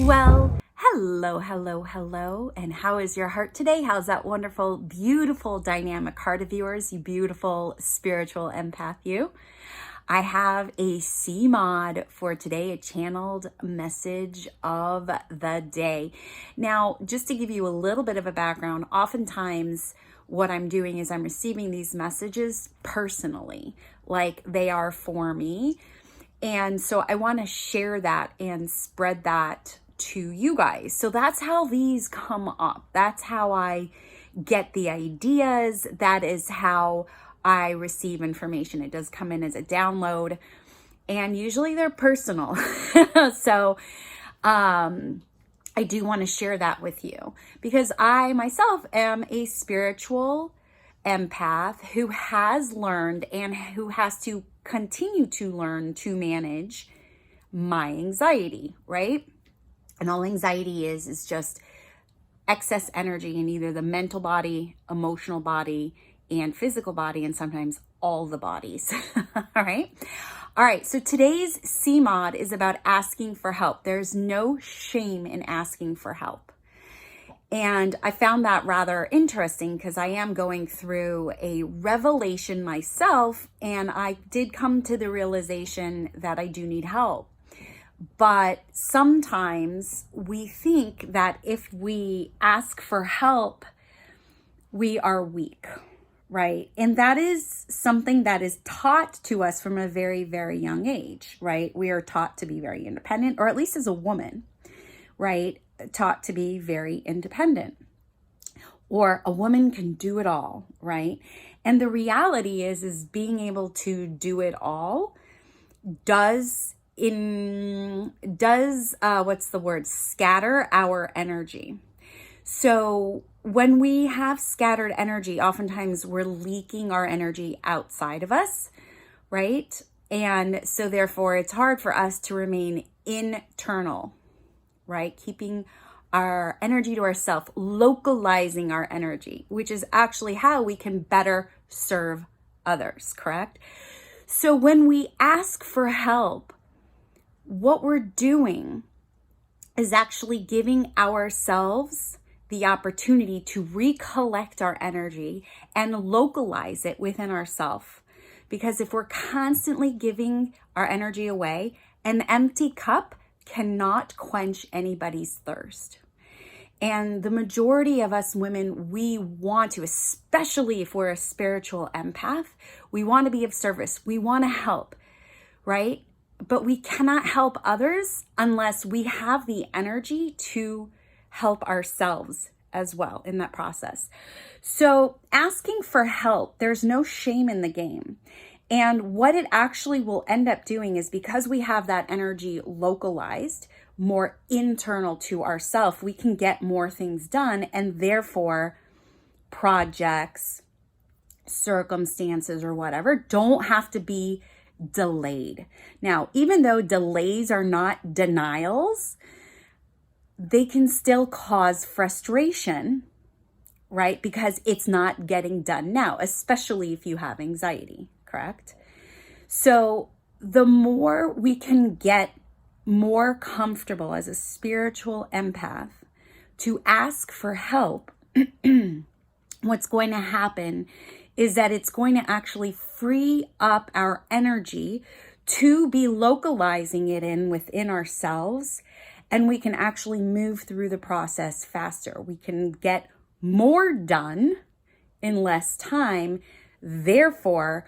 Well, hello, and how is your heart today? How's that wonderful, beautiful, dynamic heart of yours, you beautiful spiritual empath you? I have a C mod for today, a channeled message of the day. Now, just to give you a little bit of a background, oftentimes what I'm doing is I'm receiving these messages personally, like they are for me. And so I want to share that and spread that to you guys. So that's how these come up. That's how I get the ideas. That is how I receive information. It does come in as a download, and usually they're personal. So I do want to share that with you because I myself am a spiritual empath who has learned and who has to continue to learn to manage my anxiety, right? And all anxiety is just excess energy in either the mental body, emotional body, and physical body, and sometimes all the bodies. All right. So today's CMOD is about asking for help. There's no shame in asking for help. And I found that rather interesting because I am going through a revelation myself, and I did come to the realization that I do need help. But sometimes we think that if we ask for help, we are weak, right? And that is something that is taught to us from a very, very young age, right? We are taught to be very independent, or at least as a woman, right? Taught to be very independent, or a woman can do it all, right? And the reality is being able to do it all scatter our energy. So when we have scattered energy, oftentimes we're leaking our energy outside of us, right? And so therefore it's hard for us to remain internal, right? Keeping our energy to ourselves, localizing our energy, which is actually how we can better serve others, correct? So when we ask for help, what we're doing is actually giving ourselves the opportunity to recollect our energy and localize it within ourselves. Because if we're constantly giving our energy away, an empty cup cannot quench anybody's thirst. And the majority of us women, we want to, especially if we're a spiritual empath, we want to be of service. We want to help, right? But we cannot help others unless we have the energy to help ourselves as well in that process. So asking for help, there's no shame in the game. And what it actually will end up doing is, because we have that energy localized, more internal to ourselves, we can get more things done, and therefore projects, circumstances, or whatever don't have to be delayed. Now, even though delays are not denials, they can still cause frustration, right? Because it's not getting done now, especially if you have anxiety. Correct? So the more we can get more comfortable as a spiritual empath to ask for help, what's going to happen is that it's going to actually free up our energy to be localizing it within ourselves, and we can actually move through the process faster. We can get more done in less time, therefore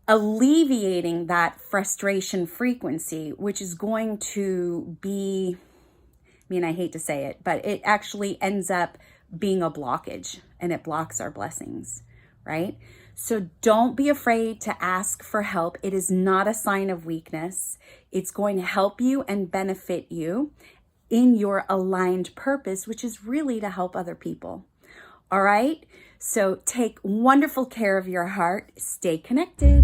alleviating that frustration frequency, which is going to be, I hate to say it, but it actually ends up being a blockage, and it blocks our blessings, right? So don't be afraid to ask for help. It is not a sign of weakness. It's going to help you and benefit you in your aligned purpose, which is really to help other people. All right? So take wonderful care of your heart. Stay connected.